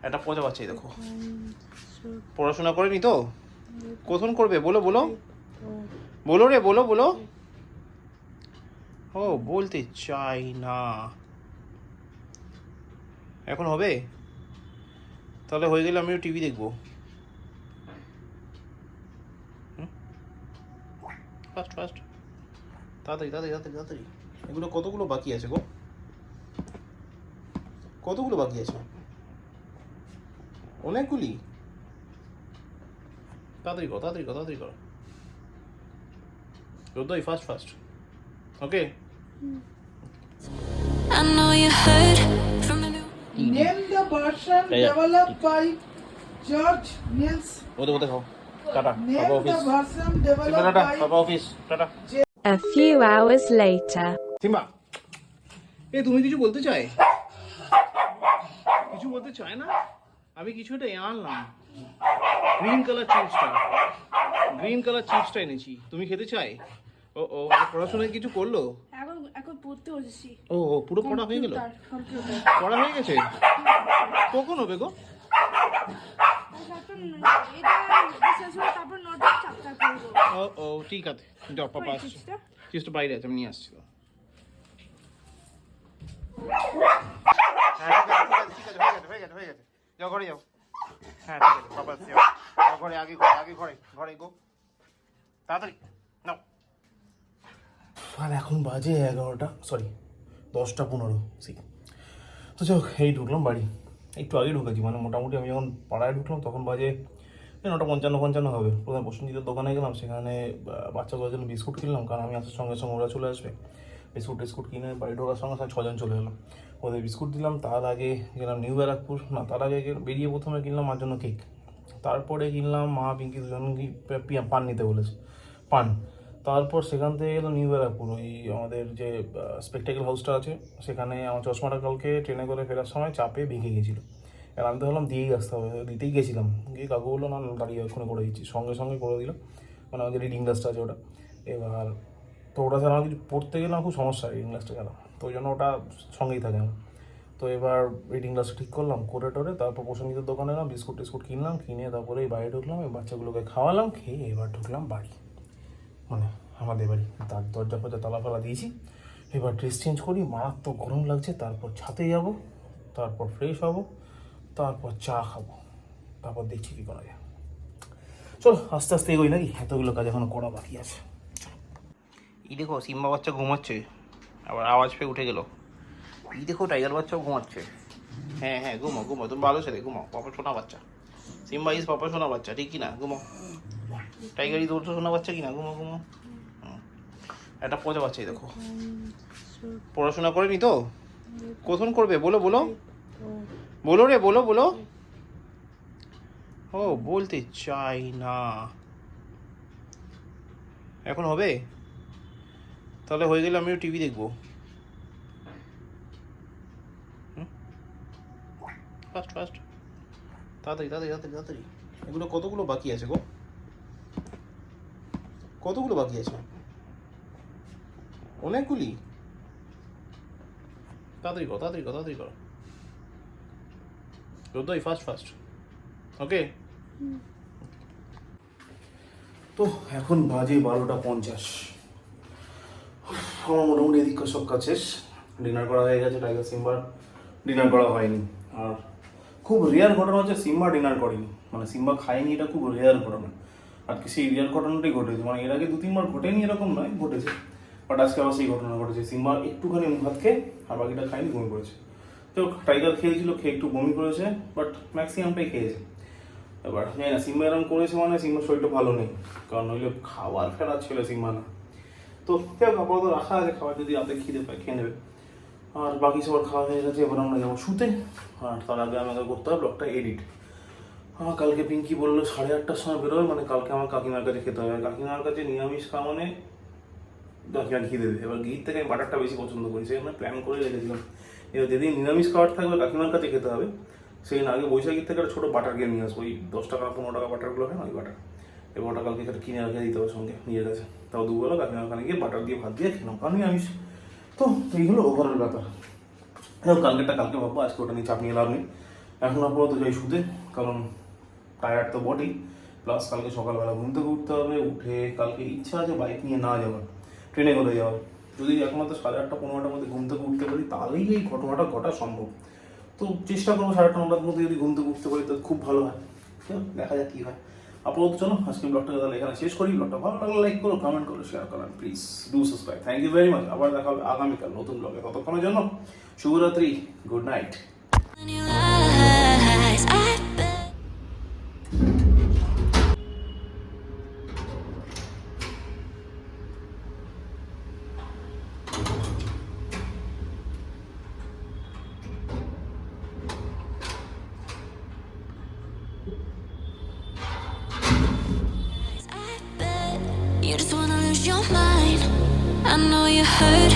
একটা পচা বাচ্চাই দেখো, পড়াশোনা করেনি তো, কখন করবে বলো বলো বলো রে, বলো বলো। ও বলতে চাই না, এখন হবে? তাহলে হয়ে গেলে আমিও টিভি দেখবো। ফাস্ট ফাস্ট, তাড়াতাড়ি তাড়াতাড়ি তাড়াতাড়ি তাড়াতাড়ি। এগুলো কতগুলো বাকি আছে গো, কতগুলো বাকি আছে? অনেকগুলি। তাড়াতাড়ি করো তাড়াতাড়ি করো তাড়াতাড়ি করো, রোদ্দই fast fast. Okay, I know you heard from a new Name the version developed by George Mills. ওদের ওদের খাও, tata, Name papa the office. version Simba developed tata, by papa office, tata. A few hours later. Simba, তুমি কিছু বলতে চাই? কিছু বলতে চায় না? আমি কিছু একটা আনলাম, গ্রিন কালার চিপসটা, গ্রিন কালার চিপসটা এনেছি, তুমি খেতে চাই? ও ও, পড়াশোনায় কিছু করলো? এখন পড়তে বসেছি। ও ও, পুরো পড়া হয়ে গেল? কম্পিউটার পড়া হয়ে গেছে? কখন হবে গো? তারপর নোটটা চ্যাপ্টার করব। ও ও, ঠিক আছে, যাও, পাপা আসছে, চিপসটা বাইরে আছে, আমি নিয়ে আসছি। হ্যাঁ ঠিক আছে হয়ে গেছে হয়ে গেছে, যাও ঘরে যাও। হ্যাঁ ঠিক আছে, পাপা আসছে, যাও ঘরে, আগে ঘরে, আগে ঘরে, ঘরে গো, তাড়াতাড়ি নাও। আর এখন বাজে 11টা, সরি 10:15। তো যাই হোক, এই ঢুকলাম বাড়ি, একটু আগে ঢুকেছি, মানে মোটামুটি আমি যখন পাড়ায় ঢুকলাম তখন বাজে 9:55 হবে। প্রথমে প্রসেনজিতের দোকানে গেলাম, সেখানে বাচ্চাগুলোর জন্য বিস্কুট কিনলাম, কারণ আমি আসার সঙ্গে সঙ্গে ওরা চলে আসবে। বিস্কুট টিস্কুট কিনে বাড়ি ঢোকার সঙ্গে সঙ্গে 6 জন চলে এলাম, ওদের বিস্কুট দিলাম। তার আগে গেলাম নিউ ব্যারাকপুর, না তার আগে বেরিয়ে প্রথমে কিনলাম মার জন্য কেক, তারপরে কিনলাম মা পিঙ্কি দুজন পান নিতে বলেছে, পান। তারপর সেখান থেকে গেলাম নিউ ব্যারাকপুর, ওই আমাদের যে স্পেকটেকল হাউসটা আছে সেখানে। আমার চশমাটা কালকে ট্রেনে করে ফেরার সময় চাপে ভেঙে গেছিলো, আর আমি তো ভাবলাম দিয়েই আসতে হবে, দিতেই গেছিলাম, গিয়ে কাকু বললো না দাঁড়িয়ে ওখানে করে দিচ্ছি, সঙ্গে সঙ্গে করে দিল, মানে আমাদের রিডিং গ্লাসটা আছে ওটা। এবার তো ওটা ছাড়া আমার কিছু পড়তে গেলে আমার খুব সমস্যা হয় রিডিং গ্লাসটা ছাড়া, তো ওই জন্য ওটা সঙ্গেই থাকে আমার। তো এবার রিডিং গ্লাসটা ঠিক করলাম, করে টোরে তারপর প্রসেনজিতের দোকানে এলাম, বিস্কুট টিস্কুট কিনলাম, কিনে তারপরে এই বাইরে ঢুকলাম, এই বাচ্চাগুলোকে খাওয়ালাম, খেয়ে এবার ঢুকলাম বাড়ি, মানে আমাদের বাড়ি। তার দরজা ফরজা তালা ফালা দিয়েছি, এবার ড্রেস চেঞ্জ করি, মারাত্মক গরম লাগছে, তারপর ছাদে যাব, তারপর ফ্রেশ হব, তারপর চা খাবো, তারপর দেখছি কী করা যায়। চলো আস্তে আস্তে এগোই নাকি, এতগুলো কাজ এখনো করা বাকি আছে। এই দেখো সিম্বা বাচ্চা ঘুমাচ্ছে, আবার আওয়াজ পেয়ে উঠে গেল। এই দেখো টাইগার বাচ্চাও ঘুমাচ্ছে। হ্যাঁ হ্যাঁ, ঘুমো ঘুমো, তুমি ভালো ছেলে, ঘুমাও, পাপা সোনা বাচ্চা। সিম্বা ইজ পাপা সোনা বাচ্চা, ঠিক কিনা? ঘুমাও। টাইগার ইজ ওর সোনা বাচ্চা কিনা? ঘুমো ঘুমো। একটা পচা বাচ্চাই দেখো, পড়াশোনা করেনি তো, কখন করবে বলো বলো বলো রে, বলো বলো। ও বলতে চাই না, এখন হবে? তাহলে হয়ে গেলে আমিও টিভি দেখবো। ফাস্ট ফাস্ট, তাড়াতাড়ি তাড়াতাড়ি তাড়াতাড়ি তাড়াতাড়ি। এগুলো কতগুলো বাকি আছে গো, কতগুলো বাকি আছে? অনেকগুলি। তাড়াতাড়ি করো তাড়াতাড়ি করো তাড়াতাড়ি করো, রোদ্দই ফাস্ট ফাস্ট। ওকে, তো এখন বাজে 12:50। আমার মোটামুটি এদিক সব কাজ শেষ, ডিনার করা হয়ে গেছে, টাইগার সিম্বার ডিনার করা হয়নি। আর খুব রেয়ার ঘটনা হচ্ছে সিম্বা ডিনার করেনি, মানে সিম্বা খায়নি, এটা খুব রেয়ার ঘটনা। আর কি সেই রেয়ার ঘটনাটাই ঘটেছে, মানে এর আগে 2-3 বার ঘটেনি এরকম নয়, ঘটেছে, বাট আজকে আবার সেই ঘটনা ঘটেছে। সিম্বা একটুখানি ভাত খেয়ে আর বাকিটা খায়নি, বমি করেছে। তো টাইগার খেয়েছিল, খেয়ে একটু বমি করেছে, বাট ম্যাক্সিমামটাই খেয়েছে। এবার জানি না সিম্বা এরকম করেছে মানে সিম্বার শরীরটা ভালো নেই, কারণ নইলে খাবার ফেরার ছিল সিম্বা না। তো আপাতত রাখা আছে, খাবার যদি রাতে খিদে পায় খেয়ে নেবে। আর বাকি সবার খাওয়া হয়ে গেছে, এবার আমরা যাবো শুতে। আর তার আগে আমাকে করতে হবে ব্লগটা এডিট। আমার কালকে পিঙ্কি বললো 8:30টার সময় বেরোবে, মানে কালকে আমার কাকিমার কাছে খেতে হবে। কাকিমার কাছে নিরামিষ খাওয়া মানে কাকিমা ঘি দেবে, এবার ঘির থেকে আমি বাটারটা বেশি পছন্দ করি, সেখানে প্ল্যান করে রেখেছিলাম। এবার যেদিন নিরামিষ খাবার থাকবে কাকিমার কাছে খেতে হবে, সেই আগে বৈশাখীর থেকে একটা ছোটো বাটার কিনে নিয়ে আসবো, ওই 10 টাকা 15 টাকা বাটারগুলো হয় না, ওই বাটার। এবার ওটা কালকে একটা কিনে রেখে দিতে হবে সঙ্গে নিজের কাছে, তাও দুবেলা কাকিমার ওখানে গিয়ে বাটার দিয়ে ভাত দিয়ে খেলাম, কারণ নিরামিষ। তো এই হলো ওভারঅল ব্যাপার। কালকেটা কালকে ভাববো, আজকে ওটা নিয়ে চাপ নিয়ে লাভ নেই। এখন আপাতত যাই শুতে, কারণ টায়ার্ড তো বটেই, প্লাস কালকে সকালবেলা ঘুম থেকে উঠতে হবে। উঠে কালকে ইচ্ছা আছে বাইক নিয়ে না যাওয়ার, ট্রেনে করে যাওয়ার। যদি একমাত্র 8:30 15টার মধ্যে ঘুম থেকে উঠতে পারি তাহলেই এই ঘটনাটা ঘটা সম্ভব। তো চেষ্টা করবো 8:30 9টার মধ্যে যদি ঘুম থেকে উঠতে পারি তো খুব ভালো হয়। চলো দেখা যাক কী হয়। আপাতত চলো আজকে ব্লগটাকে তাহলে এখানে শেষ করি। ব্লগটা ভালো লাগলে লাইক করো, কমেন্ট করো, শেয়ার করো, please do subscribe. Thank you very much. আবার দেখা হবে আগামীকাল নতুন ব্লগে। ততক্ষণের জন্য শুভরাত্রি, good night. In your eyes, I bet. I bet you just wanna lose your mind. I know you hurt